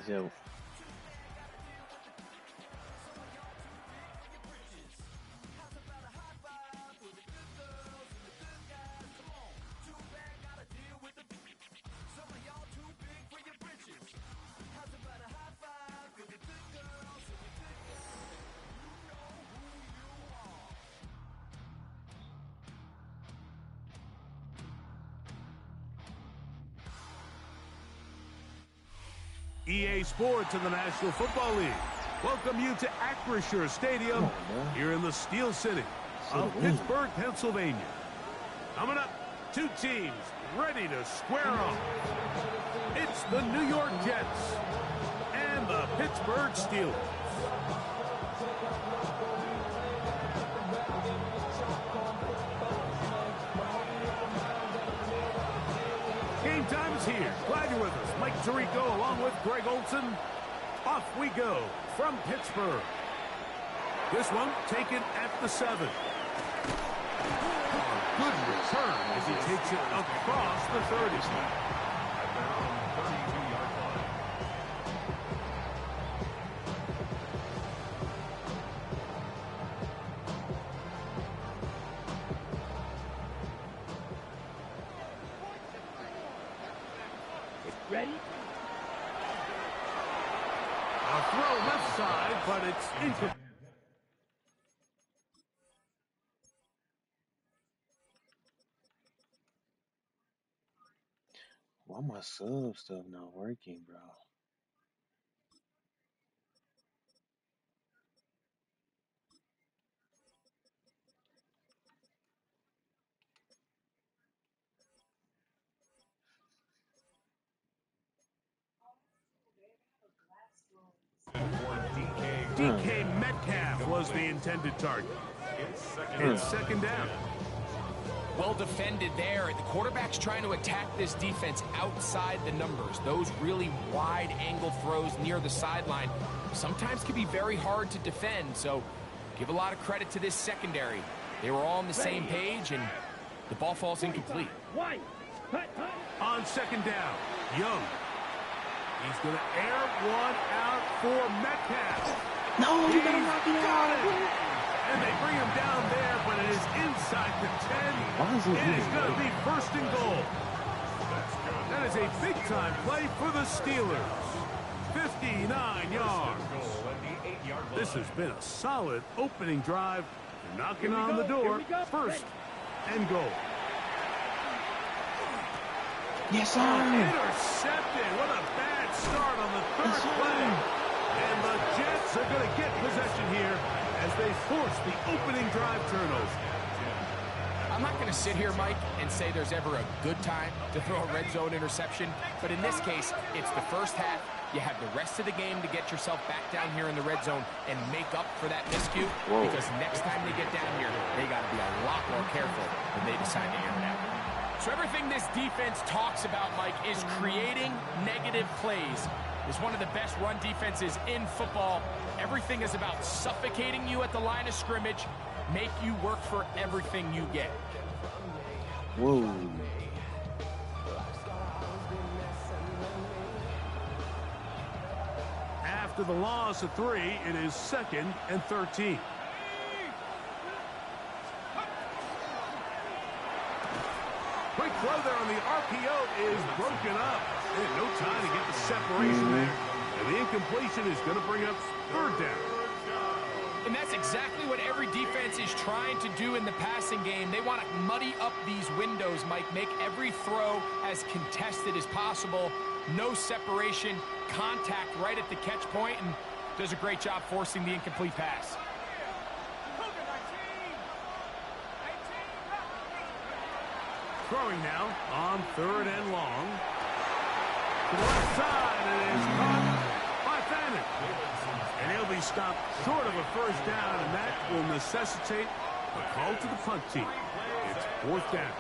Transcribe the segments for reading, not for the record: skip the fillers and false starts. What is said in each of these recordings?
yo. EA Sports in the National Football League welcome you to Acrisure Stadium here in the Steel City of Pittsburgh, Pennsylvania. Coming up, two teams ready to square off. It's the New York Jets and the Pittsburgh Steelers. Game time is here. Glad you're with us. Mike Tirico along with Greg Olson. Off we go from Pittsburgh. This one taken at the 7. Good return as he takes it across the 30. Ready? A throw left side, but it's incomplete. Why my sub stuff not working, bro? DK Metcalf was the intended target. It's second down. Well defended there. The quarterback's trying to attack this defense outside the numbers. Those really wide angle throws near the sideline sometimes can be very hard to defend. So give a lot of credit to this secondary. They were all on the same page, and the ball falls incomplete. On second down, Young. He's going to air one out for Metcalf. No, you gotta He's knock it got out. it. And they bring him down there, but it is inside the 10. Why is it It is going to be first and goal. That is a big-time play for the Steelers. 59 yards. This has been a solid opening drive. They're knocking on the door. First and goal. Yes, sir. Intercepted. What a bad start on the third play. And the Jets are going to get possession here as they force the opening drive turnover. I'm not going to sit here, Mike, and say there's ever a good time to throw a red zone interception. But in this case, it's the first half. You have the rest of the game to get yourself back down here in the red zone and make up for that miscue. Because next time they get down here, they got to be a lot more careful when they decide to air it out. So everything this defense talks about, Mike, is creating negative plays. It's one of the best run defenses in football. Everything is about suffocating you at the line of scrimmage, make you work for everything you get. Whoa. After the loss of 3, it is 2nd and 13. Quick throw there on the RPO is broken up. No time to get the separation there. And the incompletion is going to bring up third down. And that's exactly what every defense is trying to do in the passing game. They want to muddy up these windows, Mike, make every throw as contested as possible. No separation, contact right at the catch point, and does a great job forcing the incomplete pass. Throwing now on 3rd and long. To the left side, and it is caught by Fannin. And he'll be stopped short of a first down, and that will necessitate a call to the punt team. It's 4th down.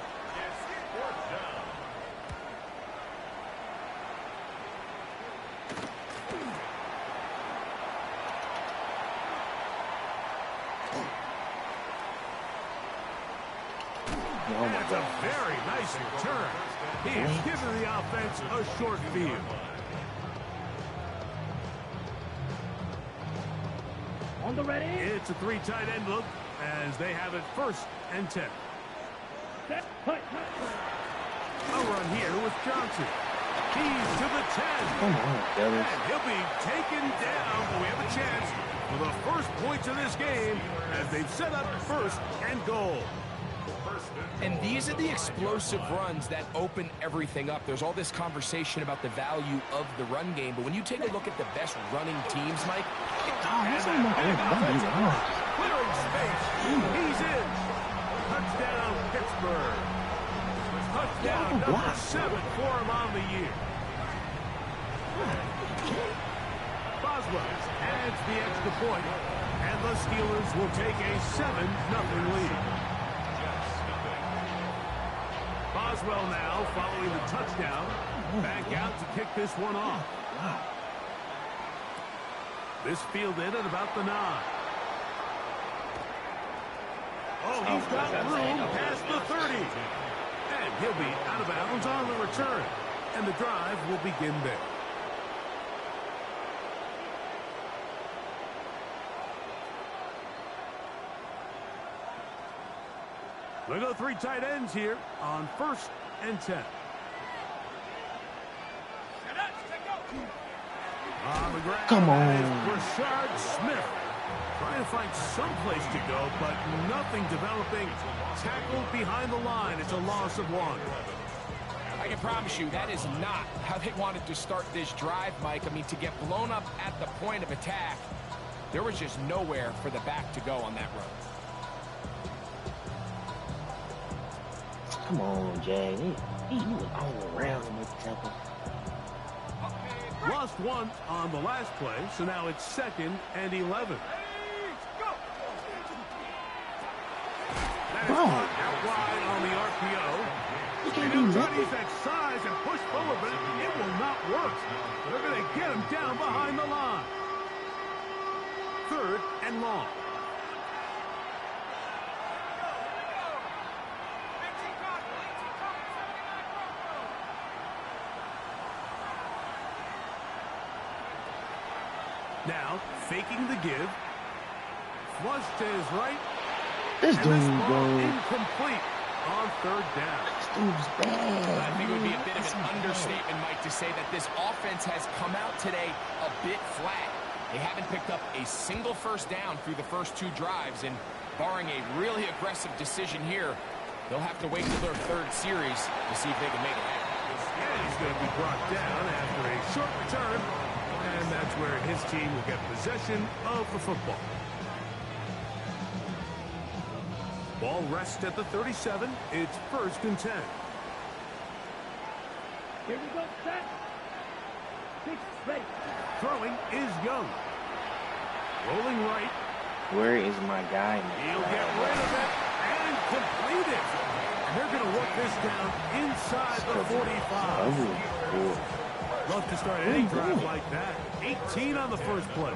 That's a very nice return. He has given the offense a short field. It's a 3 tight end look as they have it 1st and 10. A run here with Johnson. He's to the 10. Come on, fellas. And he'll be taken down, but we have a chance for the first points of this game as they've set up 1st and goal. And these are the explosive runs that open everything up. There's all this conversation about the value of the run game, but when you take a look at the best running teams, Mike, Clearing space. He's in. Touchdown, Pittsburgh. Touchdown number 7 for him on the year. Boswell adds the extra point, and the Steelers will take a 7-0 lead. Boswell now following the touchdown. Back out to kick this one off. This fielded at about the 9. Oh, he's got room past the 30. And he'll be out of bounds on the return. And the drive will begin there. We go 3 tight ends here on 1st and 10. On the ground, come on. Rashard Smith trying to find some place to go, but nothing developing. Tackled behind the line. It's a loss of 1. I can promise you that is not how they wanted to start this drive, Mike. I mean, to get blown up at the point of attack, there was just nowhere for the back to go on that run. Come on, Jay. He was all around him with the tackle. Lost 1 on the last play, so now it's 2nd and 11. That is out wide on the RPO. And he'll try to use that size and push forward, but it will not work. They're going to get him down behind the line. 3rd and long. Now, faking the give. Flush to his right. This dude, bro. Incomplete on 3rd down. This dude's bad. I think it would be a bit of an understatement, Mike, to say that this offense has come out today a bit flat. They haven't picked up a single 1st down through the first 2 drives, and barring a really aggressive decision here, they'll have to wait till their 3rd series to see if they can make it happen. And he's going to be brought down after a short return. And that's where his team will get possession of the football. Ball rests at the 37. It's 1st and 10. Here we go, set. 6 ready. Throwing is Young. Rolling right. Where is my guy, man? He'll get rid of it and complete it. And they're going to work this down inside the 45. Oh, Love to start any drive like that. 18 on the first play.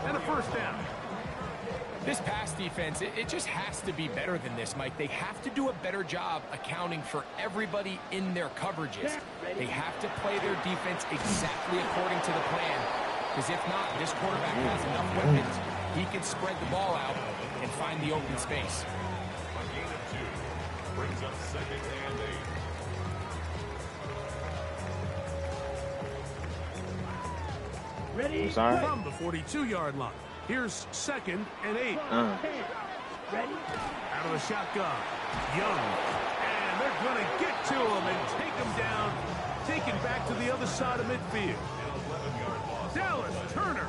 And a 1st down. This pass defense, it just has to be better than this, Mike. They have to do a better job accounting for everybody in their coverages. They have to play their defense exactly according to the plan. Because if not, this quarterback has enough weapons. He can spread the ball out and find the open space. A gain of 2 brings up 2nd and 8. Ready? sorry. From the 42-yard line. Here's 2nd and 8. Ready? Out of the shotgun. Young. And they're going to get to him and take him down. Taken back to the other side of midfield. Dallas Turner.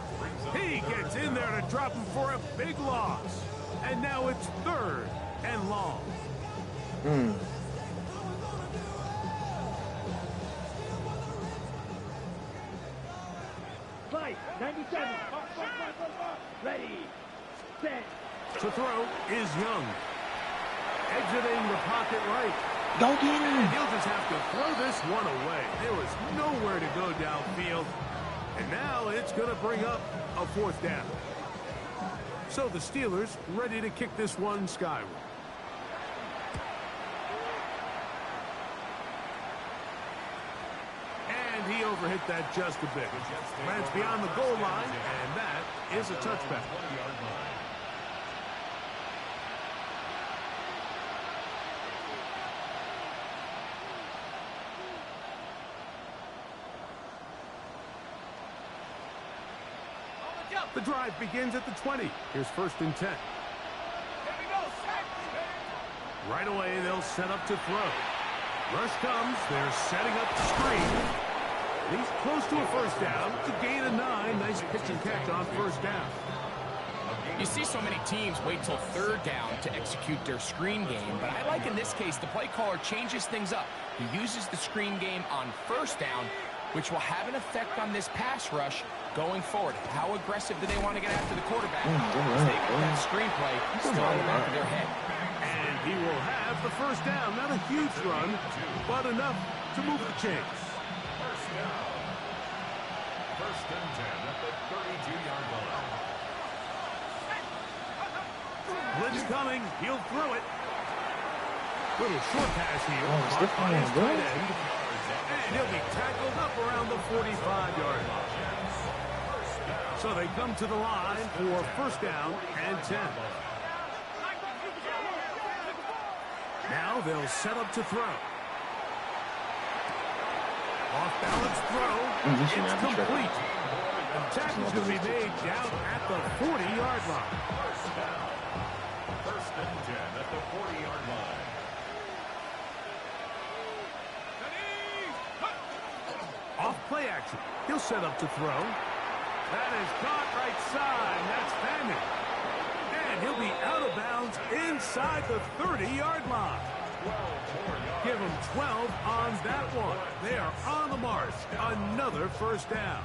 He gets in there to drop him for a big loss. And now it's 3rd and long. Fight. 97. Ready. Set. To throw is Young. Exiting the pocket right. Go get him. And he'll just have to throw this one away. There was nowhere to go downfield. And now it's going to bring up a 4th down. So the Steelers ready to kick this one skyward. And And he overhit that just a bit. Lands beyond the goal line, and that is a touchback. The drive begins at the 20. Here's 1st and 10. Right away, they'll set up to throw. Rush comes. They're setting up the screen. He's close to a 1st down to gain a 9. Nice pitch and catch on 1st down. You see so many teams wait till 3rd down to execute their screen game, but I like in this case the play caller changes things up. He uses the screen game on 1st down, which will have an effect on this pass rush going forward. How aggressive do they want to get after the quarterback? They got that screenplay still in the back of their head. And he will have the 1st down. Not a huge run, but enough to move the chains. 1st down. 1st and 10 at the 32-yard line. Blitz coming. He'll throw it. Little short pass here. Oh, On his tight end. And he'll be tackled up around the 45-yard line. So they come to the line for 1st down and 10. Now they'll set up to throw. Off-balance throw. It's complete. And tackle's going to be made down at the 40-yard line. 1st and 10 at the 40-yard line. Off play action. He'll set up to throw. That is caught right side. That's Fanning. And he'll be out of bounds inside the 30-yard line. Give him 12 on that one. They are on the march. Another 1st down.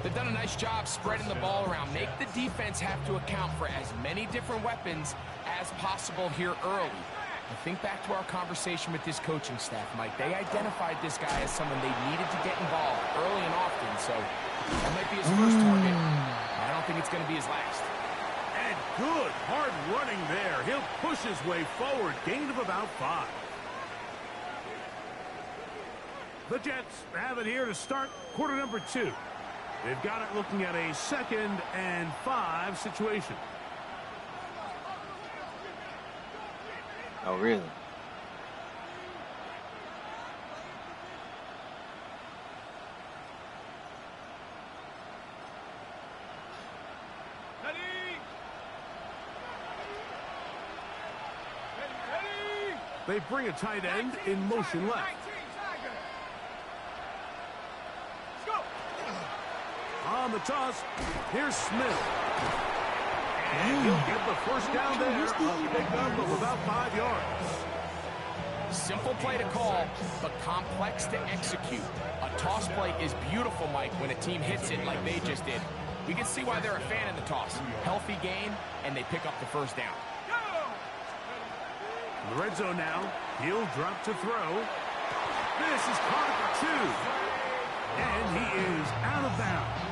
They've done a nice job spreading the ball around. Make the defense have to account for as many different weapons as possible here early. I think back to our conversation with this coaching staff, Mike. They identified this guy as someone they needed to get involved early and often, so that might be his first target. I don't think it's going to be his last. And good hard running there. He'll push his way forward. Gain of about 5. The Jets have it here to start quarter number 2. They've got it looking at a 2nd and 5 situation. Oh, really? They bring a tight end in motion left. On the toss, here's Smith. And he'll get the 1st down there. A pickup of about 5 yards. Simple play to call, but complex to execute. A toss play is beautiful, Mike, when a team hits it like they just did. We can see why they're a fan of the toss. Healthy game, and they pick up the 1st down. In the red zone now, he'll drop to throw. This is caught for 2. And he is out of bounds.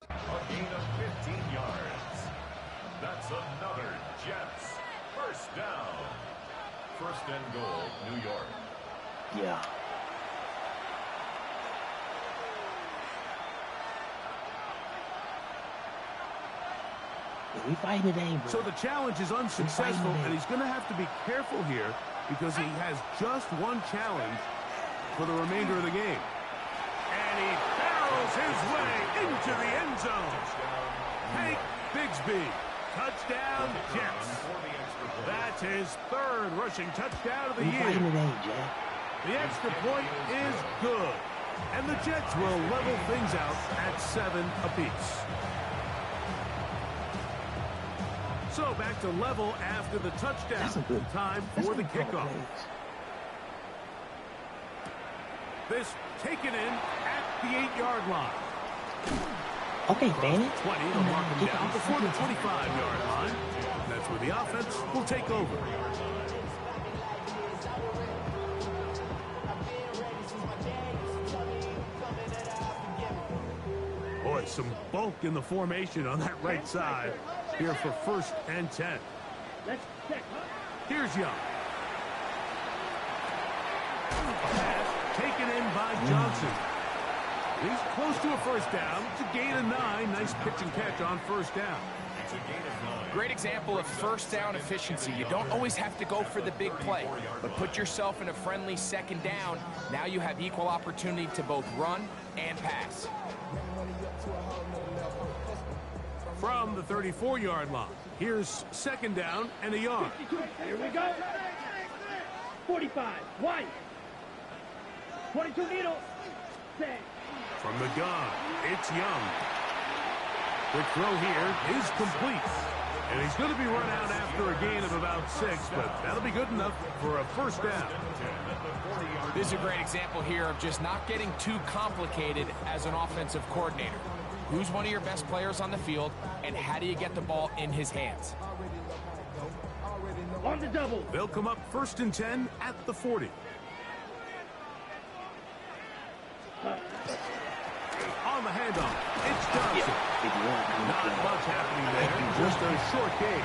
A gain of 15 yards. That's another Jets 1st down. 1st and goal, New York. Yeah. We fighting today, bro. So the challenge is unsuccessful, and he's going to have to be careful here because he has just one challenge for the remainder of the game. And he barrels his way into the end zone. Hank Bigsby, touchdown Jets. That's his 3rd rushing touchdown of the year. Today, Jack. The extra point is good, and the Jets will level things out at 7 apiece. So back to level after the touchdown. Time for the kickoff. This taken in at the 8-yard line. Okay, Fanning. 20 to mark him down before the 25-yard line. That's where the offense will take over. Boy, some bulk in the formation on that right side here for 1st and 10. Let's check. Here's Young. Pass taken in by Johnson. He's close to a first down. It's a gain of 9. Nice pitch and catch on first down. It's a gain of 9. Great example of first down efficiency. You don't always have to go for the big play, but put yourself in a friendly second down. Now you have equal opportunity to both run and pass. From the 34-yard line, here's second down and a yard. Here we go. 45. White. 22 needle. Set. From the gun, it's Young. The throw here is complete. And he's going to be run out after a gain of about 6, but that'll be good enough for a first down. This is a great example here of just not getting too complicated as an offensive coordinator. Who's one of your best players on the field, and how do you get the ball in his hands? On the double. They'll come up 1st and 10 at the 40. On the handoff, it's Johnson. Not much happening there, just a short gain.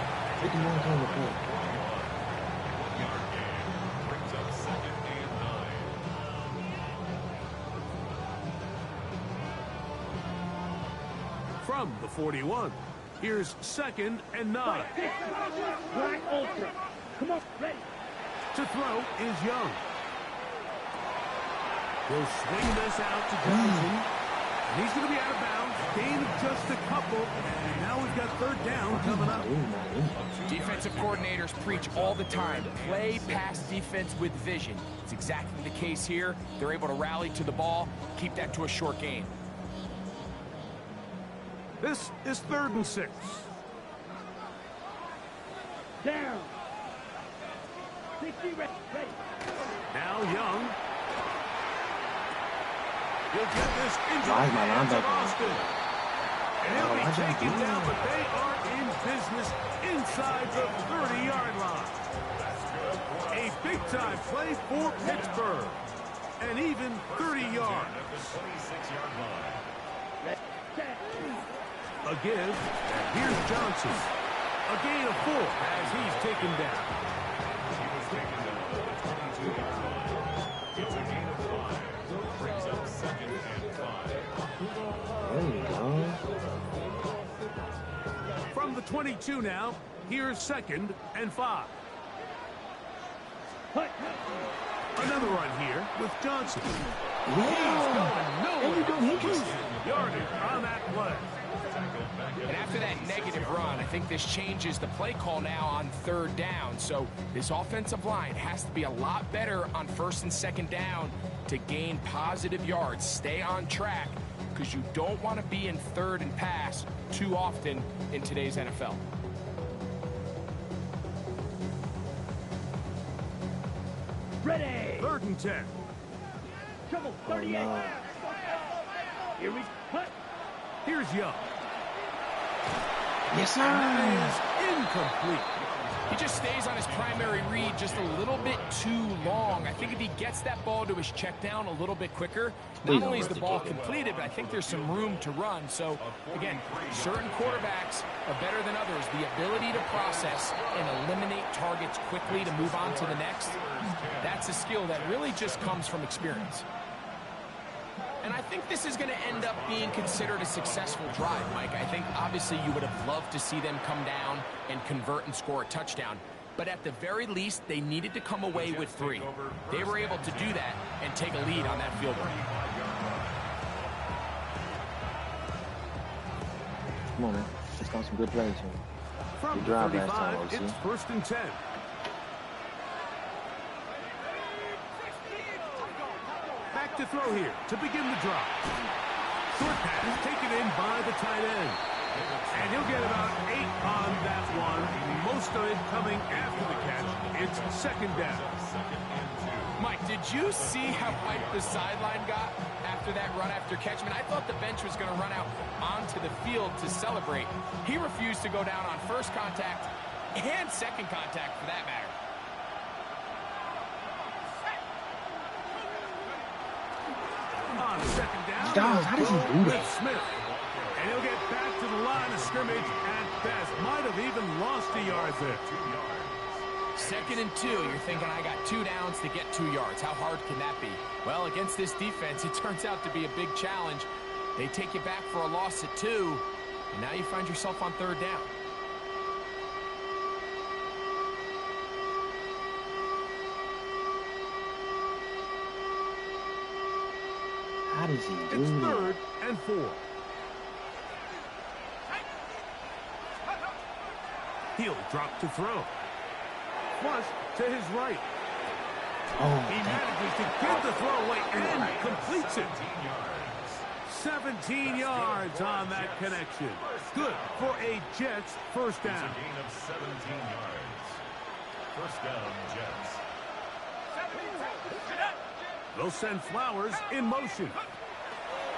Yard gain brings up 2nd and 9. From the 41, here's 2nd and 9. Black Ultra. Come on, ready. To throw is Young. He'll swing this out to Johnson. And he's going to be out of bounds. Gain of just a couple. And now we've got 3rd down coming up. Defensive coordinators preach all the time, play pass defense with vision. It's exactly the case here. They're able to rally to the ball, keep that to a short gain. This is 3rd and 6. Down. 60 ready. Now Young. He'll get this into the hands of Austin. And he'll be taken down, but they are in business inside the 30-yard line. A big-time play for Pittsburgh. And even 30 yards. A give, and here's Johnson. A gain of 4 as he's taken down. He was taken down at the 22-yard line. It's a gain of 5. Brings up 2nd and 5. There you go. From the 22 now, here's 2nd and 5. Another run here with Johnson. Yardage on that play. And after that negative run, I think this changes the play call now on 3rd down. So this offensive line has to be a lot better on 1st and 2nd down to gain positive yards. Stay on track, because you don't want to be in 3rd and pass too often in today's NFL. Ready. 3rd and 10. Trouble. 38. no. Here we cut. Here's Young. Yes, sir. That is incomplete. He just stays on his primary read just a little bit too long. I think if he gets that ball to his check down a little bit quicker, not only is the ball completed, but I think there's some room to run. So, again, certain quarterbacks are better than others. The ability to process and eliminate targets quickly to move on to the next, that's a skill that really just comes from experience. And I think this is going to end up being considered a successful drive, Mike. I think obviously you would have loved to see them come down and convert and score a touchdown. But at the very least, they needed to come away with 3. They were able to do that and take a lead on that field goal. Come on, man. Let's got some good plays here. From Good the drive last 35, time, it's 1st and 10. Back to throw here to begin the drive. Short pass taken in by the tight end. And he'll get about 8 on that one. Most of it coming after the catch. It's 2nd down. Mike, did you see how hyped the sideline got after that run after catch? I mean, I thought the bench was going to run out onto the field to celebrate. He refused to go down on 1st contact and 2nd contact for that matter. On 2nd down. Styles, how does he do that? With Smith. And he'll get back to the line of scrimmage at best. Might have even lost a yard there. 2nd and 2, you're thinking, I got 2 downs to get 2 yards. How hard can that be? Well, against this defense, it turns out to be a big challenge. They take you back for a loss at 2, and now you find yourself on 3rd down. How does he do It's that? 3rd and 4. He'll drop to throw. Flush to his right. Oh, He manages to get the throw away and completes it. 17 yards on that connection. Good for a Jets first It's a down. gain of 17 yards. First down, Jets. They'll send Flowers in motion.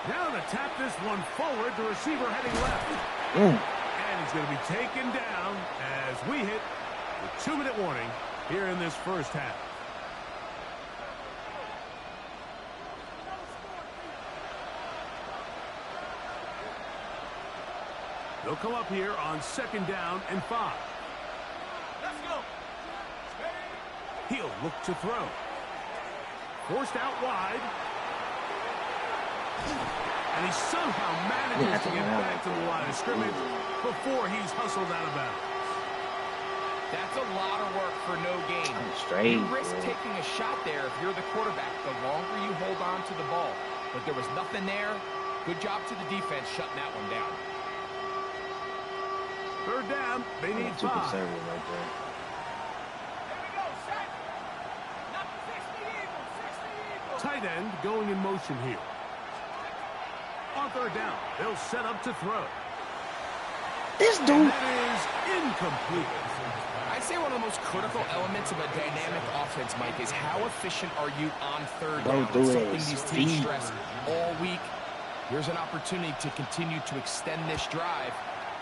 Now to tap this one forward, the receiver heading left. And he's going to be taken down as we hit the 2-minute warning here in this first half. They'll come up here on 2nd down and 5. Let's go. He'll look to throw. Forced out wide. And he somehow manages to get back to the line of scrimmage before he's hustled out of bounds. That's a lot of work for no gain. Straight, You risk bro. taking a shot there if you're the quarterback the longer you hold on to the ball. But there was nothing there. Good job to the defense shutting that one down. 3rd down, they need Too 5. conservative right there. Tight end going in motion here. On 3rd down, they'll set up to throw. This And dude. that is incomplete. I'd say one of the most critical elements of a dynamic offense, Mike, is how efficient are you on 3rd down? Don't do It's it. something these teams Speed. stress all week. Here's an opportunity to continue to extend this drive.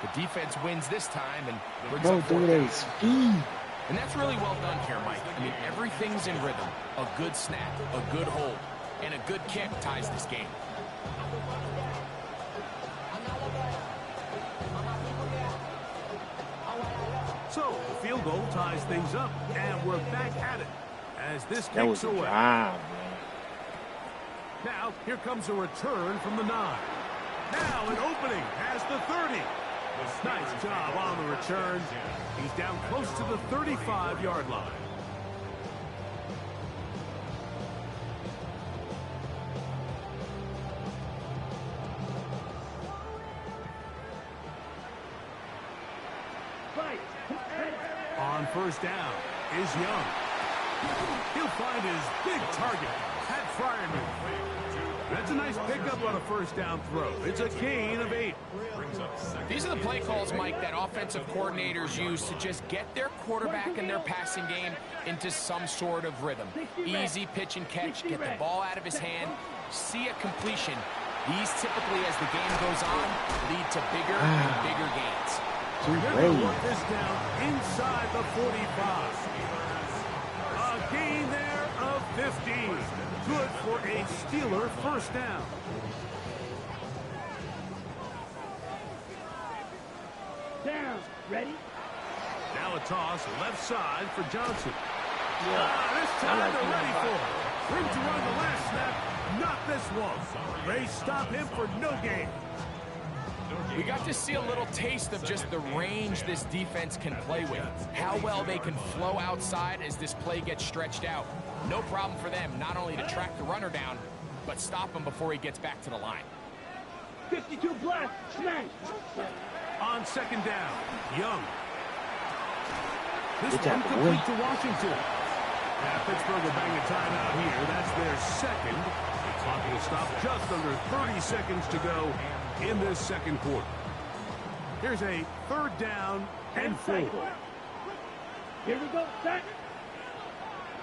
The defense wins this time and brings Bro, up do 4th that down. speed. And that's really well done here, Mike. I mean, everything's in rhythm. A good snap, a good hold, and a good kick ties this game. So the field goal ties things up, and we're back at it as this That was kicks a away. drive, man. Now, here comes a return from the 9. Now an opening past the 30. Nice job on the return. He's down close to the 35-yard line. Right. On 1st down is Young. He'll find his big target, Pat Fryerman. That's a nice pickup on a 1st down throw. It's a gain of 8. These are the play calls, Mike, that offensive coordinators use to just get their quarterback and their passing game into some sort of rhythm. Easy pitch and catch, get the ball out of his hand, see a completion. These typically, as the game goes on, lead to bigger and bigger gains. They're going to work this down inside the 45. A gain there of 15. Good for a Steeler 1st down. Down. Ready? Now a toss left side for Johnson. Yeah. This I time like they're him. ready for it. Room to run the last snap. Not this one. They stop him for no gain. We got to see a little taste of just the range this defense can play with. How well they can flow outside as this play gets stretched out. No problem for them not only to track the runner down, but stop him before he gets back to the line. 52 black. Smash. On 2nd down, Young. This Good one job, complete boy. to Washington. Now Pittsburgh will bang a timeout here. That's their 2nd. The clock will stop just under 30 seconds to go in this 2nd quarter. Here's a 3rd down and 4. Here we go. Set.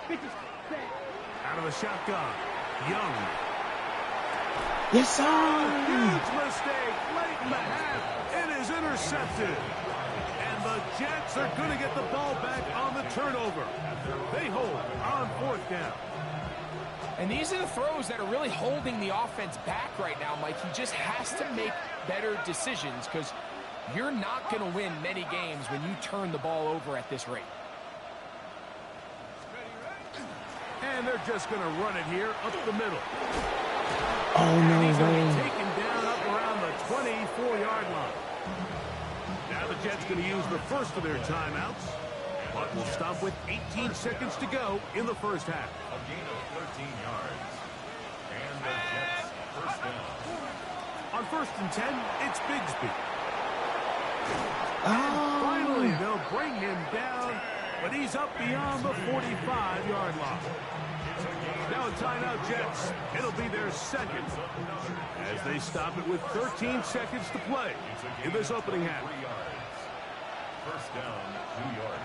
50. Out of the shotgun, Young. Yes, sir. Huge mistake late in the half. It is intercepted. And the Jets are going to get the ball back on the turnover. They hold on 4th down. And these are the throws that are really holding the offense back right now, Mike. He just has to make better decisions because you're not going to win many games when you turn the ball over at this rate. And they're just going to run it here up the middle. Oh, no He's going to be way. taken down up around the 24-yard line. Now the Jets going to use the first of their timeouts. But will stop with 18 seconds to go in the first half. A gain of 13 yards. And the Jets first down. On 1st and 10, it's Bigsby. Oh. Finally, they'll bring him down, but he's up beyond the 45-yard line. Now a timeout, Jets. It'll be their second as they stop it with 13 seconds to play in this opening half. 3 yards. First down, New York.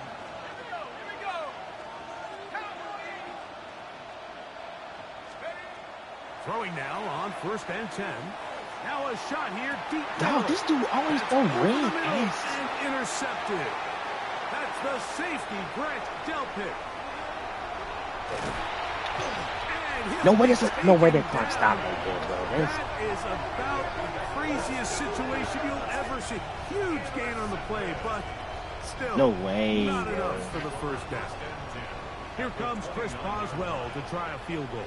Throwing now on 1st and 10. Now a shot here deep. Dog, this dude always throw red ass. And intercepted. That's the safety, Grant Delpit. No way that clock stopped right there, bro. That is about the craziest situation you'll ever see. Huge gain on the play, but still No way, not bro. enough for the first down. Here comes Chris Boswell to try a field goal.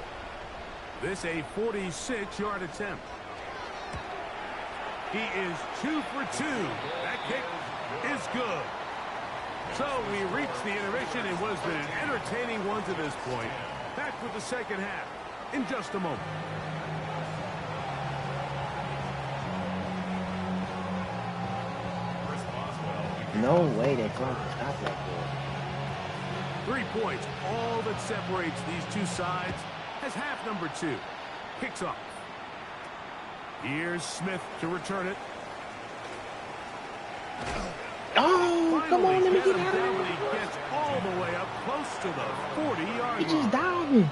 This a 46-yard attempt. He is 2 for 2. That kick is good. So we reach the intermission in what has been an entertaining one to this point. Back with the second half in just a moment. No way that clock stopped like that. 3 points, all that separates these two sides, as half number 2 kicks off. Here's Smith to return it. Oh, come on, let me get out of He here. gets all the way up close to the 40-yard He line. just diving.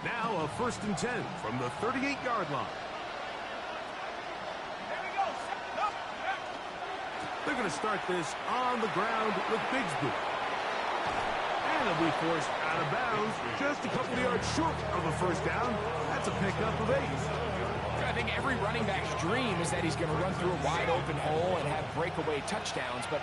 Now a 1st and 10 from the 38-yard line. They're going to start this on the ground with Bigsby. And he'll be forced out of bounds just a couple of yards short of a first down. That's a pickup of 8. I think every running back's dream is that he's going to run through a wide open hole and have breakaway touchdowns, but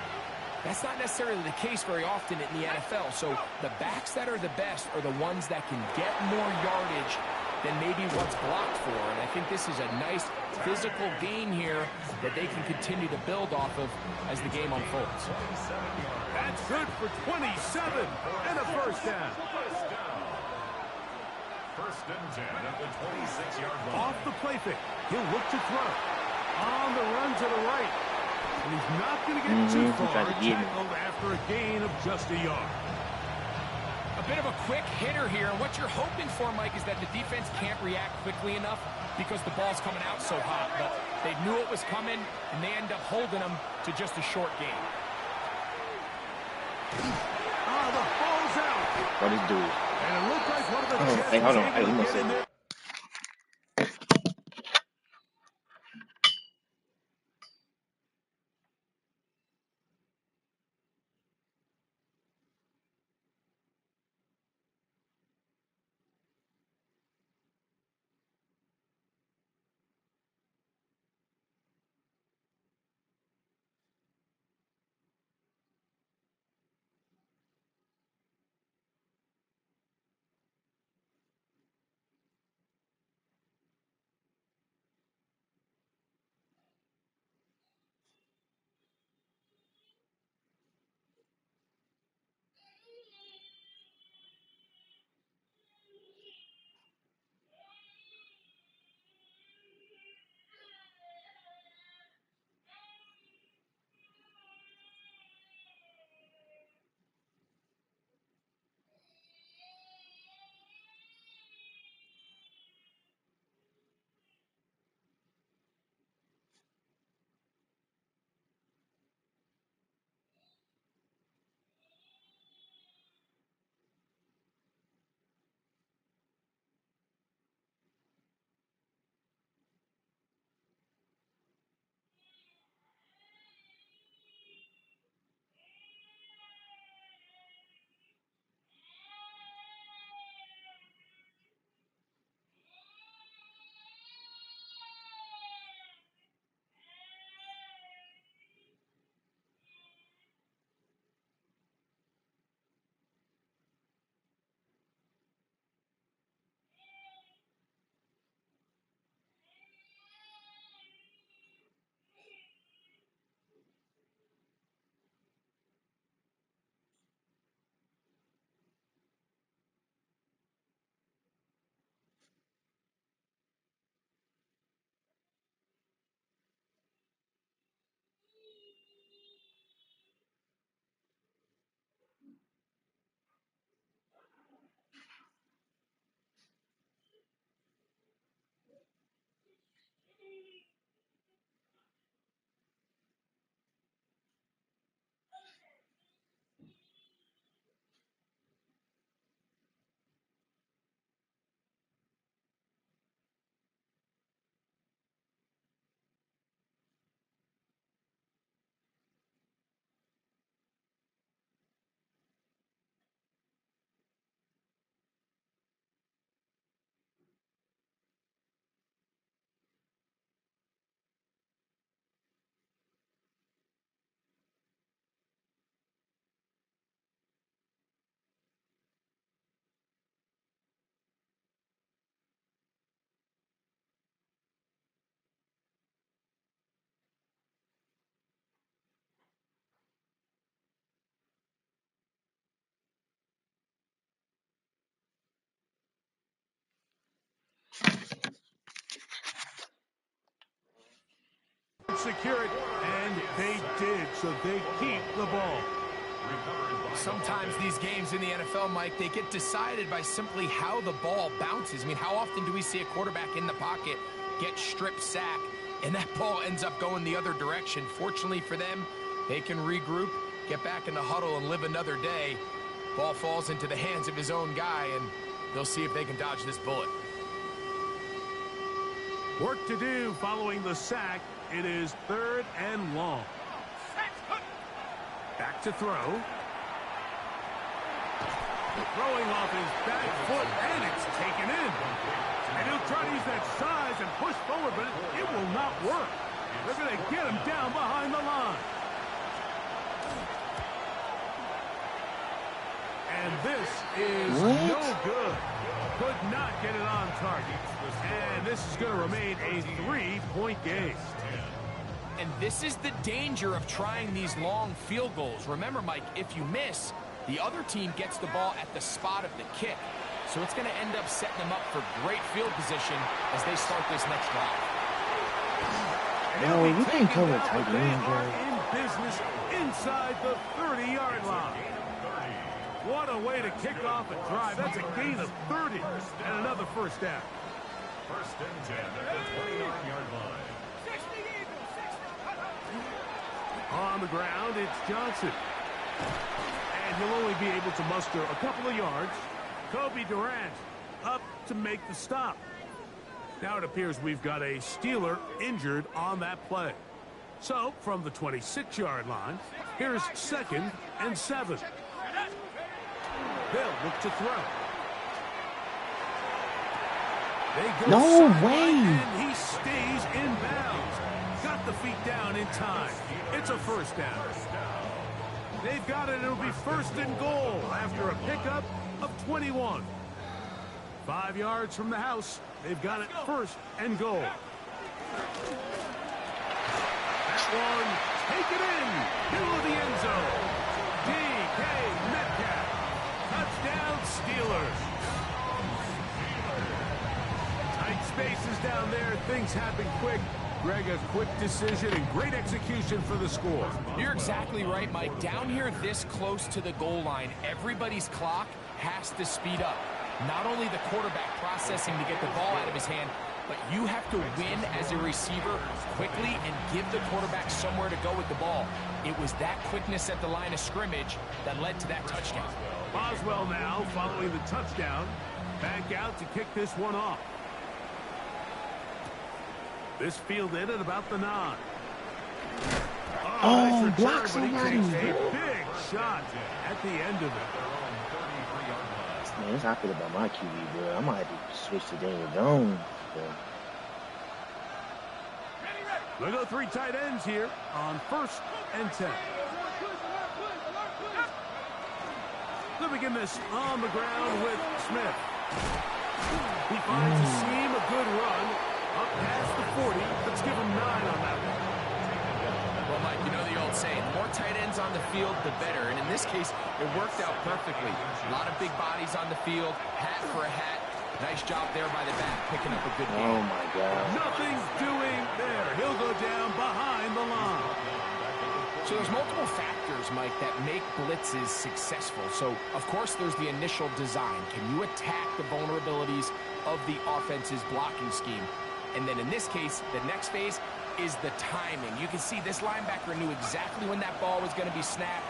that's not necessarily the case very often in the NFL. So the backs that are the best are the ones that can get more yardage than maybe what's blocked for. And I think this is a nice physical gain here that they can continue to build off of as the game unfolds. That's good for 27 and a first down. 1st and 10 at the 26-yard line. Off the play fake. He'll look to throw. On the run to the right. And he's not going to get too he far. tried to get him. Tackled after a gain of just a yard. A bit of a quick hitter here, and what you're hoping for, Mike, is that the defense can't react quickly enough because the ball's coming out so hot. But they knew it was coming, and they end up holding them to just a short game. Oh, the ball's out. What is dude? And it looked like one of the Oh, Jets hey, hold was on. able Hey, to let me get in see. there. secure it, and they did, so they keep the ball. Sometimes these games in the NFL, Mike, they get decided by simply how the ball bounces. I mean, how often do we see a quarterback in the pocket get strip sack, and that ball ends up going the other direction? Fortunately for them, they can regroup, get back in the huddle, and live another day. Ball falls into the hands of his own guy, and they'll see if they can dodge this bullet. Work to do following the sack. It is 3rd and long. Back to throw. Throwing off his back foot, and it's taken in. And he'll try to use that size and push forward, but it will not work. They're going to get him down behind the line. And this is no good. Could not get it on target. And this is going to remain a 3-point game. And this is the danger of trying these long field goals. Remember, Mike, if you miss, the other team gets the ball at the spot of the kick. So it's going to end up setting them up for great field position as they start this next drive. No, you can't cover tight They end, are bro. in business inside the 30-yard line. What a way to kick off a drive. That's a gain of 30 and another first down. 1st and 10 at the 29-yard line. On the ground, it's Johnson. And he'll only be able to muster a couple of yards. Kobe Durant up to make the stop. Now it appears we've got a Steeler injured on that play. So, from the 26-yard line, here's 2nd and 7. They'll look to throw. They go No sideline, way. and he stays in bounds. Got the feet down in time. It's a first down. They've got it. It'll be 1st and goal after a pickup of 21. 5 yards from the house. They've got it 1st and goal. That one, take it in. Middle of the end zone. DK Metcalf. Touchdown Steelers. Tight spaces down there. Things happen quick. Greg, a quick decision and great execution for the score. You're exactly right, Mike. Down here this close to the goal line, everybody's clock has to speed up. Not only the quarterback processing to get the ball out of his hand, but you have to win as a receiver quickly and give the quarterback somewhere to go with the ball. It was that quickness at the line of scrimmage that led to that touchdown. Boswell now following the touchdown. Back out to kick this one off. This fielded at about the 9. Oh, nice block return, but somebody. he takes a big shot at the end of it. Man, that's how I feel about my QB, bro. I might have to switch to Daniel Jones. They go 3 tight ends here on 1st and 10. They'll begin this on the ground with Smith. He finds a seam, a good run, up past the 40. Let's give him 9 on that one. Well, Mike, you know the old saying, the more tight ends on the field, the better. And in this case, it worked out perfectly. A lot of big bodies on the field, hat for a hat. Nice job there by the back, picking up a good game. Oh, my God. Nothing's doing there. He'll go down behind the line. So there's multiple factors, Mike, that make blitzes successful. So, of course, there's the initial design. Can you attack the vulnerabilities of the offense's blocking scheme? And then in this case, the next phase is the timing. You can see this linebacker knew exactly when that ball was going to be snapped.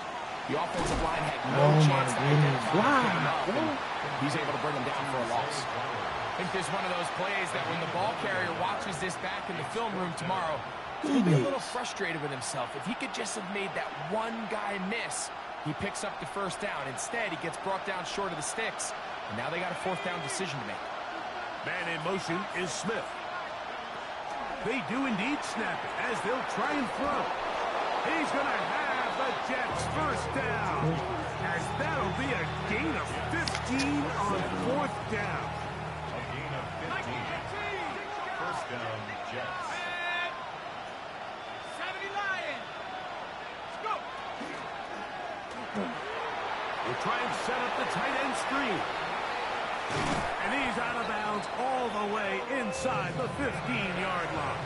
The offensive line had no chance to identify him up, and he's able to bring him down for a loss. I think there's one of those plays that when the ball carrier watches this back in the film room tomorrow, he's going to be a little frustrated with himself. If he could just have made that one guy miss, he picks up the first down. Instead, he gets brought down short of the sticks, and now they got a 4th down decision to make. Man in motion is Smith. They do indeed snap it as they'll try and throw. He's going to have the Jets 1st down, as that'll be a gain of 15 on 4th down. A gain of 15. 1st down, Jets. 70 Lions. Let's go. We'll try and set up the tight end screen. And he's out of bounds all the way inside the 15-yard line.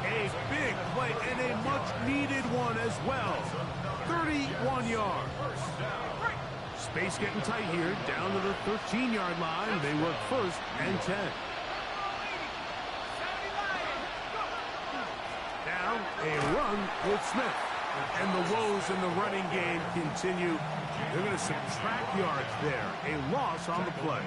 A A big play and a much-needed one as well. 31 yards. Space getting tight here. Down to the 13-yard line. They work 1st and 10. Now a run with Smith. And the woes in the running game continue. They're going to subtract yards there. A loss on the play.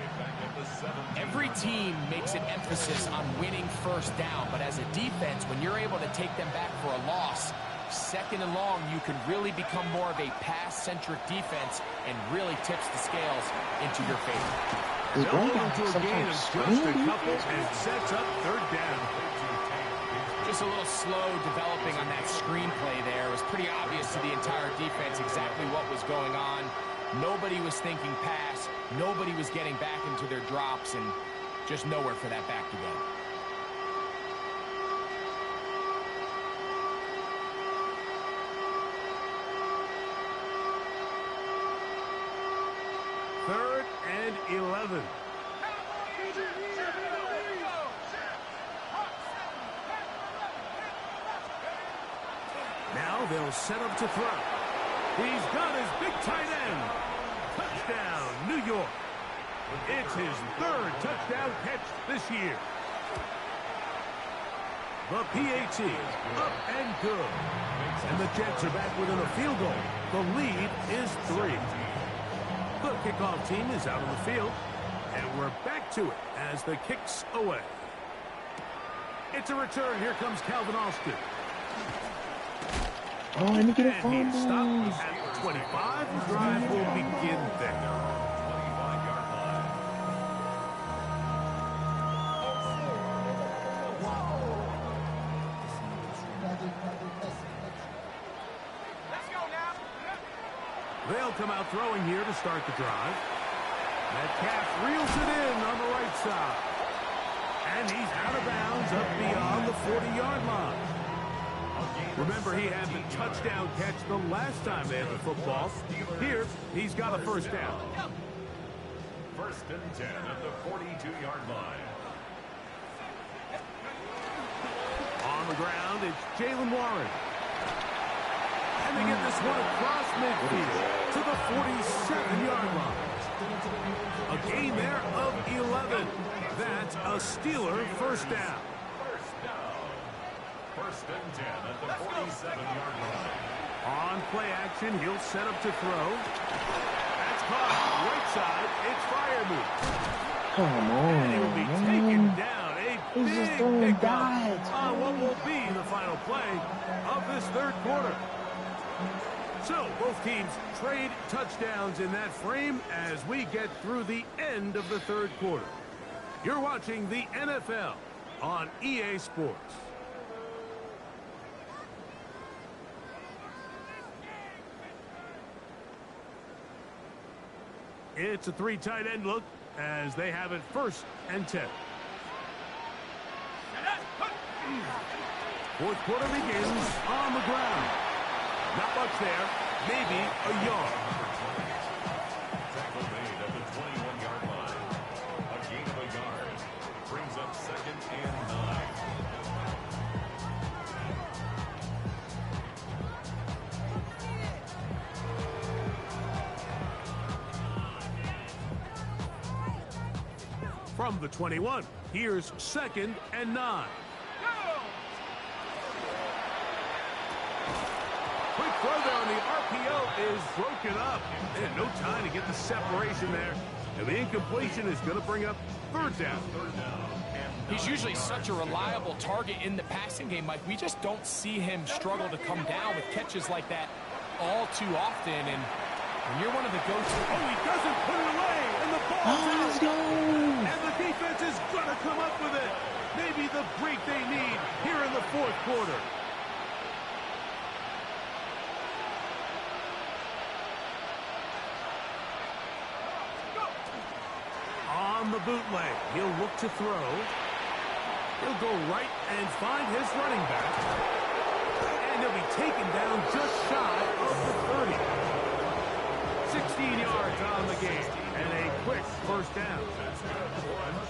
Every team makes an emphasis on winning 1st down, but as a defense, when you're able to take them back for a loss, 2nd and long, you can really become more of a pass-centric defense and really tips the scales into your favor. They'll move into a gain of just a couple and sets up 3rd down. Just a little slow developing on that screenplay there. It was pretty obvious to the entire defense exactly what was going on. Nobody was thinking pass. Nobody was getting back into their drops, and just nowhere for that back to go. Third and 11. Now they'll set up to throw. He's got his big tight end. Touchdown, New York. It's his 3rd touchdown catch this year. The PAT up and good. And the Jets are back within a field goal. The lead is 3. The kickoff team is out on the field. And we're back to it as the kick's away. It's a return. Here comes Calvin Austin. Oh, let me get a fumble. And he's stopped at 25. The drive will begin there. 25-yard line. They'll come out throwing here to start the drive. Metcalf reels it in on the right side. And he's out of bounds up beyond the 40-yard line. Remember, he had the touchdown catch the last time they had the football. Here, he's got a 1st down. 1st and 10 at the 42-yard line. On the ground, it's Jaylen Warren. And they get this one across midfield to the 47-yard line. A gain there of 11. That's a Steeler 1st down. 1st and 10 at the 47-yard line. On play action, he'll set up to throw. That's caught. Right side, it's Freiermuth. Come on, And he will be taken down. A He's just big throwing pickup dives. on what will be the final play of this 3rd quarter. So, both teams trade touchdowns in that frame as we get through the end of the 3rd quarter. You're watching the NFL on EA Sports. It's a 3 tight end look as they have it 1st and 10. 4th quarter begins on the ground. Not much there, maybe a yard. Tackle made at the 21-yard line. A gain of a yard. Brings up 2nd and 9. From the 21, here's 2nd and 9. Quick throw there on the RPO is broken up. And no time to get the separation there. And the incompletion is going to bring up 3rd down. He's usually such a reliable target in the passing game, Mike. We just don't see him struggle to come down with catches like that all too often. And when you're one of the go-to... Oh, he doesn't put it away. And the ball's out. Let's go. And the defense is going to come up with it. Maybe the break they need here in the 4th quarter. On the bootleg, he'll look to throw. He'll go right and find his running back. And he'll be taken down just shy of the 30. 16 yards on the game. And a quick first down.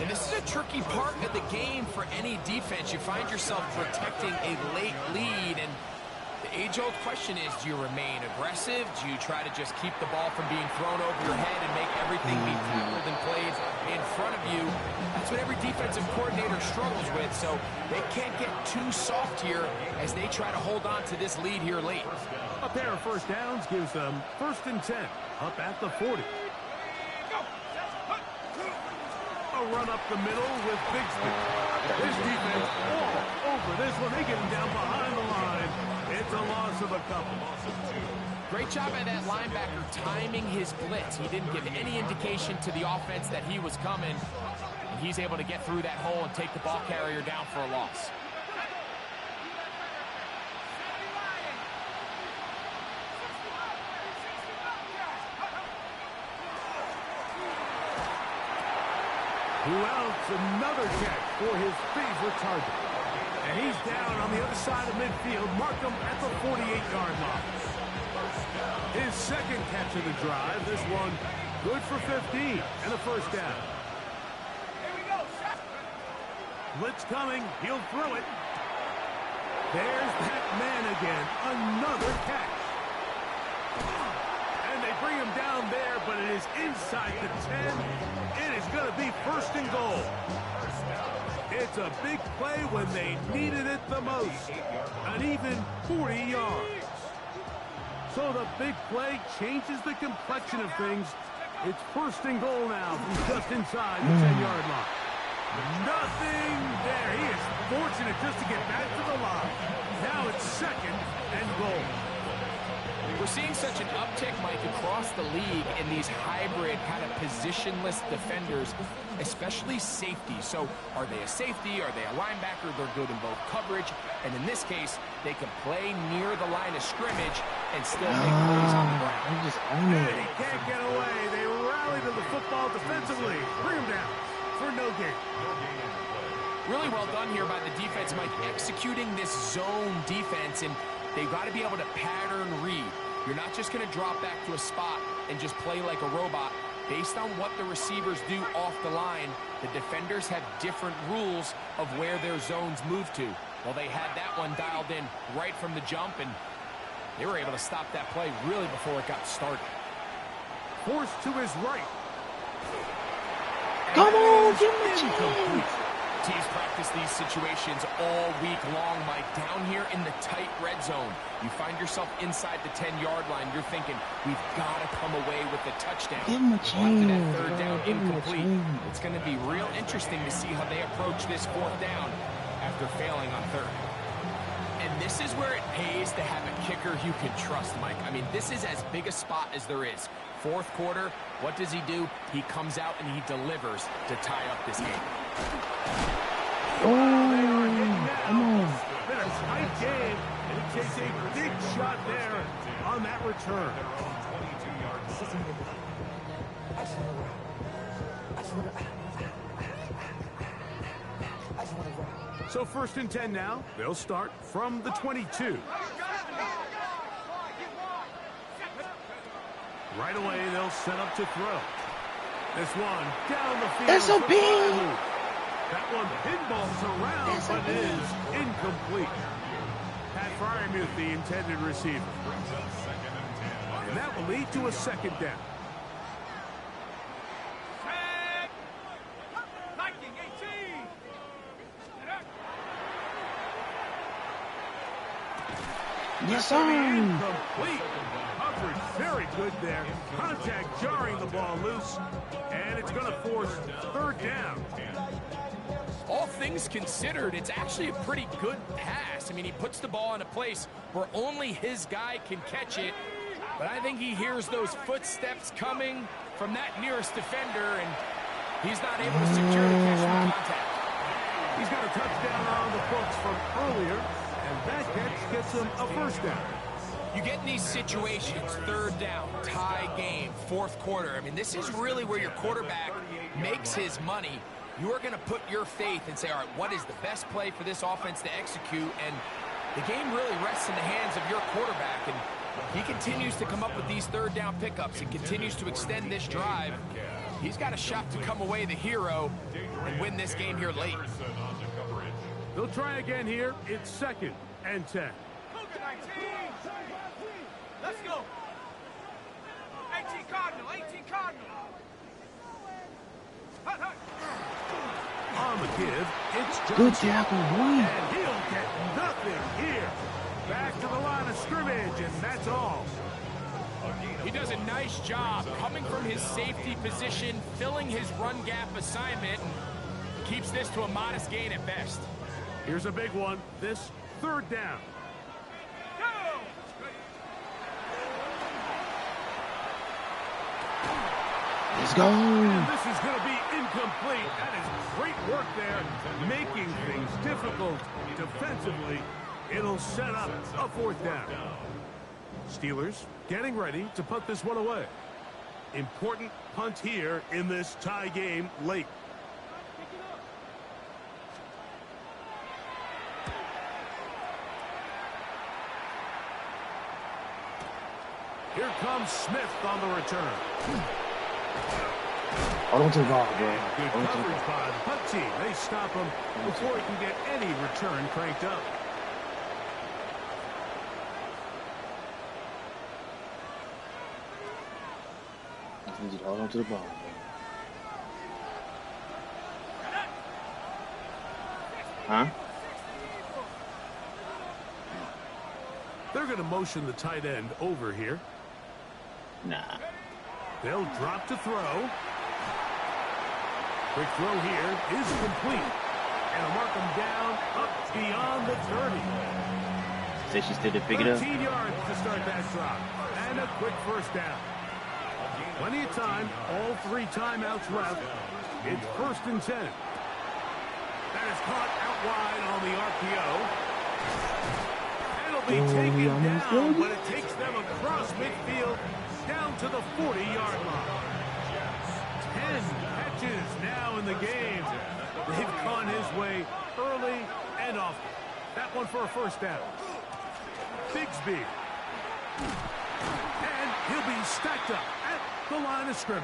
And this is a tricky part of the game for any defense. You find yourself protecting a late lead, and the age-old question is, do you remain aggressive? Do you try to just keep the ball from being thrown over your head and make everything be tackled and played in front of you? That's what every defensive coordinator struggles with, so they can't get too soft here as they try to hold on to this lead here late. A pair of first downs gives them 1st and 10, up at the 40. A run up the middle with Bigsby. His defense all over this one. They get him down behind the line. It's a loss of a couple. Great job by that linebacker timing his blitz. He didn't give any indication to the offense that he was coming. And he's able to get through that hole and take the ball carrier down for a loss. Who else? Another catch for his favorite target. And he's down on the other side of midfield. Mark him at the 48-yard line. His second catch of the drive. This one good for 15 and a first down. Blitz coming. He'll throw it. There's that man again. Another catch. And they bring him down there, but it is inside the 10. It is going to be 1st and goal. It's a big play when they needed it the most. An even 40 yards. So the big play changes the complexion of things. It's 1st and goal now from just inside the 10-yard line. Nothing there. He is fortunate just to get back to the line. Now it's 2nd and goal. We're seeing such an uptick, Mike, across the league in these hybrid kind of positionless defenders, especially safety. So are they a safety? Are they a linebacker? They're good in both coverage. And in this case, they can play near the line of scrimmage and still make plays on the ground. I'm just on it. He can't get away. They rally to the football defensively. Bring him down for no gain. Really well done here by the defense, Mike, executing this zone defense, and they've got to be able to pattern read. You're not just going to drop back to a spot and just play like a robot. Based on what the receivers do off the line, the defenders have different rules of where their zones move to. Well, they had that one dialed in right from the jump, and they were able to stop that play really before it got started. Forced to his right. Come on, give him a chance. Teams practice these situations all week long, Mike. Down here in the tight red zone, you find yourself inside the 10-yard line. You're thinking, we've got to come away with a touchdown. Give him a chance. After that 3rd down incomplete, it's going to be real interesting to see how they approach this 4th down after failing on 3rd. And this is where it pays to have a kicker you can trust, Mike. I mean, this is as big a spot as there is. 4th quarter, what does he do? He comes out and he delivers to tie up this game. Oh, come on. Been a tight game, and he takes a big shot there on that return. So 1st and 10 now. They'll start from the 22. Right away, they'll set up to throw. This one down the field. That's a beat. That one pinballs around, but it is incomplete. Pat Fryermuth, the intended receiver. And that will lead to a 2nd down. Yes, sir. Incomplete. Coverage very good there. Contact jarring the ball loose. And it's going to force 3rd down. All things considered, it's actually a pretty good pass. I mean, he puts the ball in a place where only his guy can catch it. But I think he hears those footsteps coming from that nearest defender, and he's not able to secure the catch from contact. He's got a touchdown on the books from earlier, and that catch gets him a 1st down. You get in these situations, 3rd down, tie game, 4th quarter. I mean, this is really where your quarterback makes his money. You are going to put your faith and say, all right, what is the best play for this offense to execute? And the game really rests in the hands of your quarterback. And he continues to come up with these 3rd down pickups and continues to extend this drive. He's got a shot to come away the hero and win this game here late. They'll try again here. It's 2nd and 10. Let's go. 18 Cardinal, 18 Cardinal. On the give, it's Johnson. Good tackle, boy. And he'll get nothing here. Back to the line of scrimmage, and that's all. He does a nice job coming from his safety position, filling his run gap assignment, and keeps this to a modest gain at best. Here's a big one. This 3rd down. Let's go. And this is going to be incomplete. That is great work there, making things difficult defensively. It'll set up a 4th down. Steelers getting ready to put this one away. Important punt here in this tie game late. Here comes Smith on the return. Hold on to the ball, bro. Good coverage by the punt team. They stop him before he can get any return cranked up. Just hold on to the ball, bro. Huh? They're going to motion the tight end over here. Nah. They'll drop to throw. Quick throw here is complete. And a mark him down up beyond the 30. Said she still did pick it up. 13 yards to start that drop. And a quick 1st down. Plenty of time. All 3 timeouts left. It's 1st and 10. That is caught out wide on the RPO. It'll be taken down, but it takes them across midfield down to the 40-yard line. 10 catches now in the game. They've gone his way early and often. That one for a 1st down. Bigsby. And he'll be stacked up at the line of scrimmage.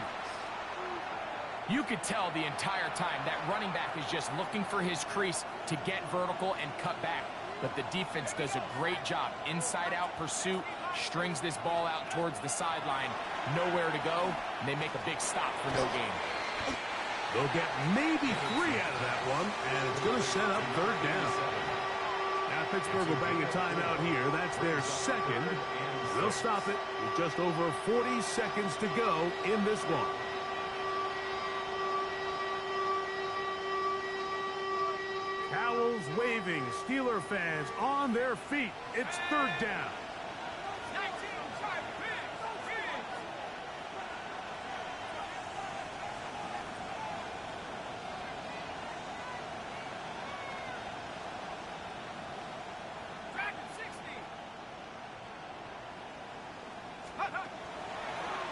You could tell the entire time that running back is just looking for his crease to get vertical and cut back. But the defense does a great job. Inside-out pursuit, strings this ball out towards the sideline. Nowhere to go, and they make a big stop for no gain. They'll get maybe 3 out of that one, and it's going to set up 3rd down. Now Pittsburgh will bang a timeout here. That's their 2nd. They'll stop it with just over 40 seconds to go in this one. Towels waving, Steeler fans on their feet. It's 3rd down.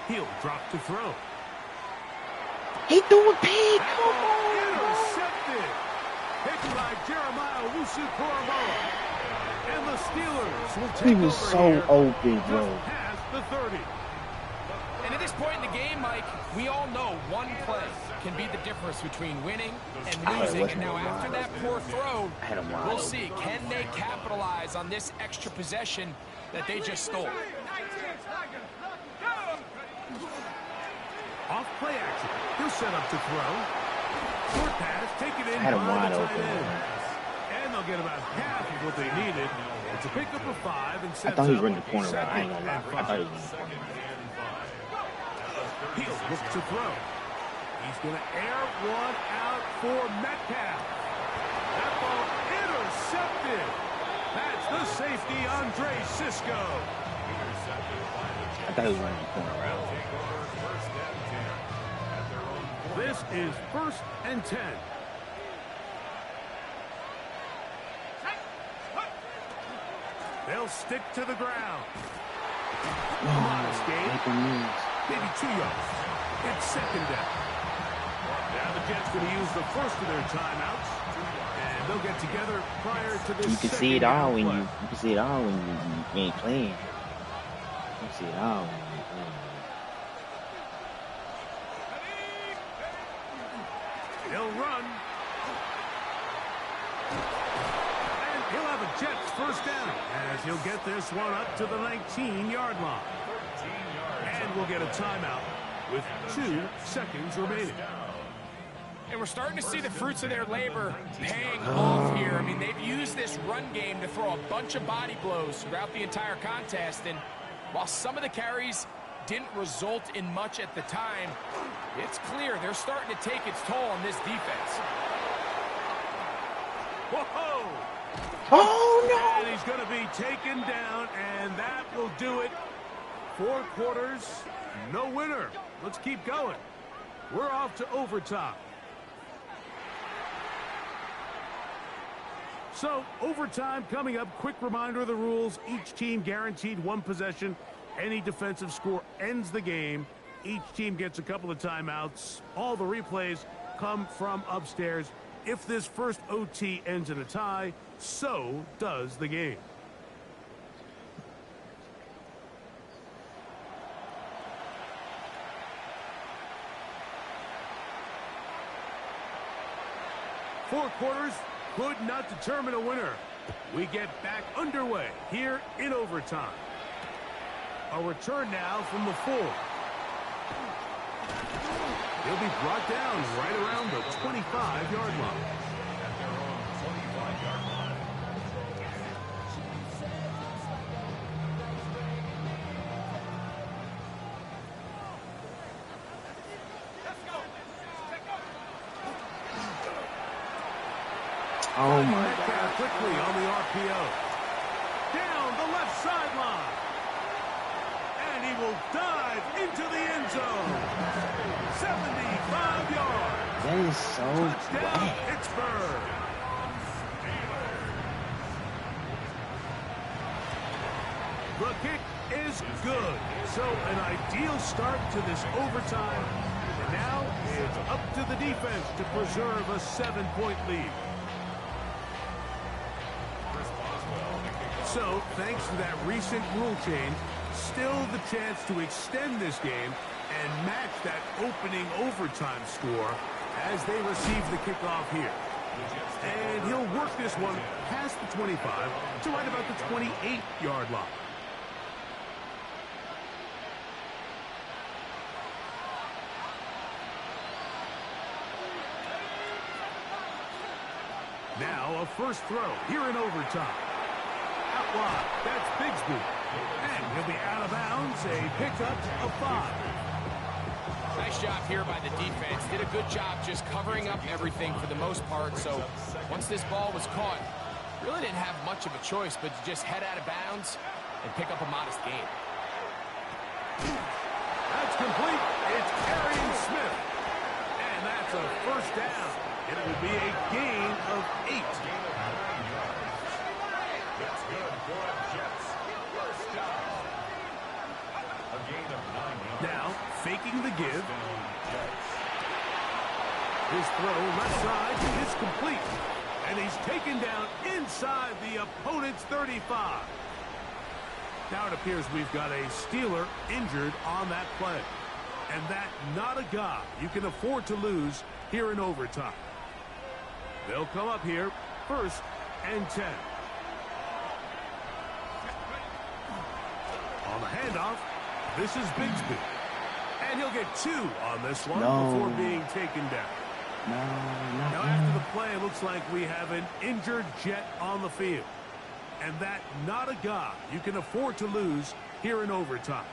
He'll drop to throw. He threw a pick. Come on. Intercepted. Hit by Jeremiah Owusu-Koramoah. And the Steelers will take He was over so here open, just bro. past the 30. And at this point in the game, Mike, we all know one play can be the difference between winning and losing. And now after that poor throw, we'll see. Can they capitalize on this extra possession that they just stole? Off play action. He'll set up to throw. Short pass, take it in Had him by wide the tight open. end. And they'll get about half of what they needed. It's a pickup of 5 and I sets thought he was up running the corner route. I ain't gonna lie. 2nd I thought he and was running the corner route. He'll look to throw. He's going to air one out for Metcalf. That ball intercepted. That's the safety, Andre Sisco. I thought he was running the corner route. This is 1st and 10. They'll stick to the ground. Modest gain. Maybe 2 yards. It's 2nd down. Now the Jets going to use the first of their timeouts, and they'll get together prior to this. You can see it all when you can see it all when you ain't playing. You can see it all when you ain't playing. He'll run. And he'll have a Jets first down as he'll get this one up to the 19-yard line. And we'll get a timeout with 2 seconds remaining. And we're starting to see the fruits of their labor paying off here. I mean, they've used this run game to throw a bunch of body blows throughout the entire contest. And while some of the carries didn't result in much at the time, it's clear they're starting to take its toll on this defense. Whoa! Oh, no! And he's going to be taken down, and that will do it. 4 quarters, no winner. Let's keep going. We're off to overtime. So, overtime coming up. Quick reminder of the rules. Each team guaranteed 1 possession. Any defensive score ends the game. Each team gets a couple of timeouts. All the replays come from upstairs. If this first OT ends in a tie, so does the game. Four quarters could not determine a winner. We get back underway here in overtime. A return now from the 4. He'll be brought down right around the 25-yard line. At their own 25-yard line. Oh, my God. God. Quickly on the RPO. Down the left sideline. And he will dive into the end zone. 75 yards. That is so Touchdown, bad. Pittsburgh. The kick is good. So an ideal start to this overtime. And now it's up to the defense to preserve a 7-point lead. So, thanks to that recent rule change, still the chance to extend this game and match that opening overtime score as they receive the kickoff here. And he'll work this one past the 25 to right about the 28-yard line. Now a first throw here in overtime. Out wide, that's Bigsby. And he'll be out of bounds, a pickup of 5. Nice job here by the defense. Did a good job just covering up everything for the most part. So once this ball was caught, really didn't have much of a choice but to just head out of bounds and pick up a modest gain. That's complete. It's Arian Smith. And that's a first down. It will be a gain of 8. That's good for the Jets. First down. A gain of 9 yards. Now, faking the give. His throw left side is complete. And he's taken down inside the opponent's 35. Now it appears we've got a Steeler injured on that play. And that not a guy you can afford to lose here in overtime. They'll come up here, 1st and 10. On the handoff, this is Bigsby. And he'll get 2 on this one before being taken down. Now after the play, it looks like we have an injured Jet on the field. And that not a guy you can afford to lose here in overtime.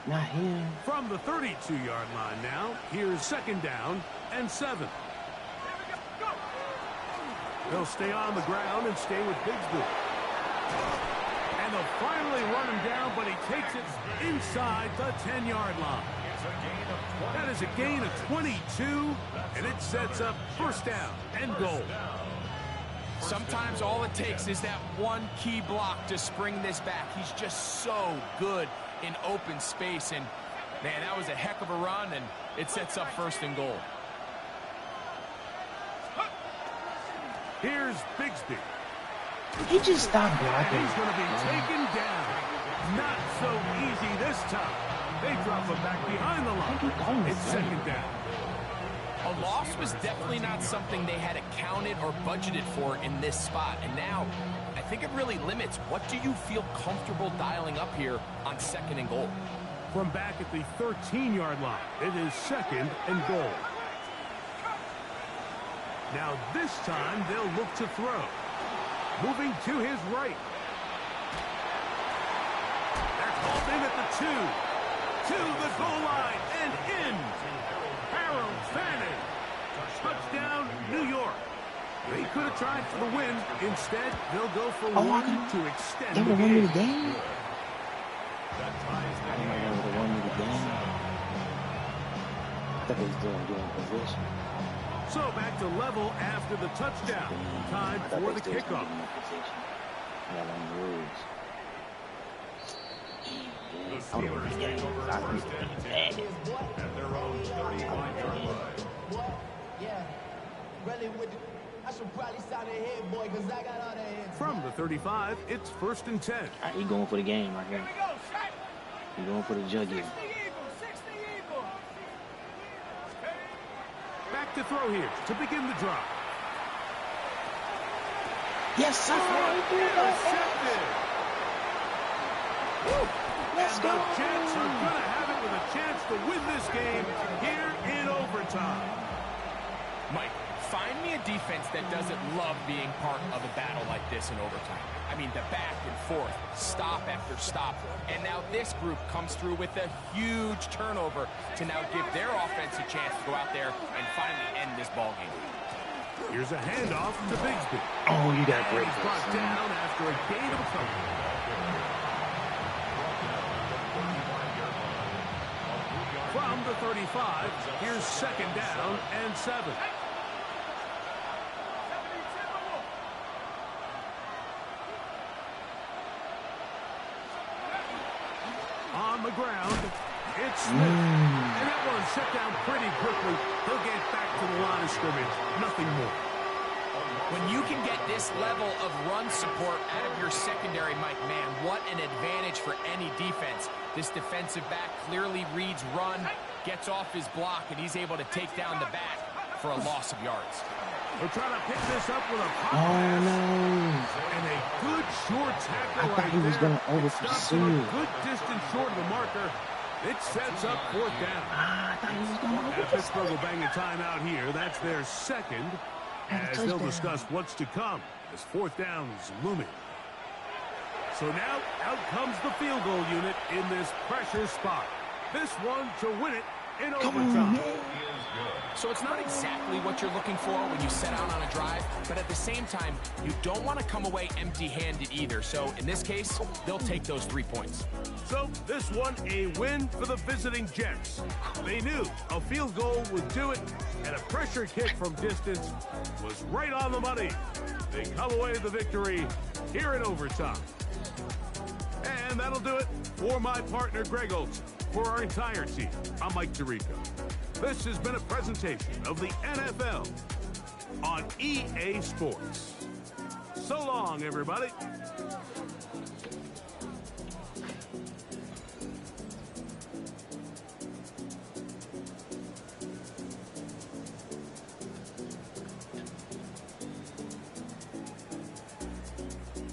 Not him. From the 32-yard line now, here's 2nd down and 7. They'll stay on the ground and stay with Bigsby. And they'll finally run him down, but he takes it inside the 10-yard line. That is a gain of 22, and it sets up 1st down and goal. Sometimes all it takes is that one key block to spring this back. He's just so good in open space, and man, that was a heck of a run, and it sets up 1st and goal. Here's Bigsby. He just stopped blocking. And he's going to be taken down. Not so easy this time. They drop him back behind the line. It's 2nd down. A loss was definitely not something they had accounted or budgeted for in this spot. And now, I think it really limits what do you feel comfortable dialing up here on 2nd and goal. From back at the 13-yard line, it is 2nd and goal. Now this time they'll look to throw. Moving to his right. That's hauled in at the 2. To the goal line and in. Harold Fanning. Touchdown, New York. They could have tried for the win. Instead, they'll go for one to extend the game. They would have won me the game. I didn't know they would have won me the game. I thought they was doing position. So back to level after the touchdown. Time for the kickoff. The Steelers take over first and 10 at their own 35-yard line. Yeah, really with the, I should probably sign ahead, boy, because I got all that head. From the 35, it's 1st and 10. He going for the game right here. He going for the juggy. Back to throw here to begin the drive. Yes, sir. Intercepted. Let's go. The Jets are going to have it with a chance to win this game here in overtime. Mike, find me a defense that doesn't love being part of a battle like this in overtime. I mean, the back and forth, stop after stop. And now this group comes through with a huge turnover to now give their offense a chance to go out there and finally end this ball game. Here's a handoff to Bigsby. Oh, you got great. He's brought down after a gain of a couple. From the 35, here's 2nd down and 7. On the ground, it's Smith. And that one shut down pretty quickly. He'll get back to the line of scrimmage. Nothing more. When you can get this level of run support out of your secondary, Mike, man, what an advantage for any defense. This defensive back clearly reads run, gets off his block, and he's able to take down the back for a loss of yards. We're trying to pick this up with a pop Oh, no. and a good short tackle. I thought he was going to over-pursue. A good distance short of the marker. It sets up 4th down. I thought he was going to over-pursue. Pittsburgh will bang a timeout here. That's their 2nd. As they'll discuss what's to come as 4th down is looming. So now out comes the field goal unit in this pressure spot. This one to win it in overtime. So it's not exactly what you're looking for when you set out on a drive, but at the same time, you don't want to come away empty-handed either. So in this case, they'll take those 3 points. So this one a win for the visiting Jets. They knew a field goal would do it, and a pressure kick from distance was right on the money. They come away with the victory here in overtime. And that'll do it for my partner, Greg Olson. For our entire team, I'm Mike Tirico. This has been a presentation of the NFL on EA Sports. So long, everybody.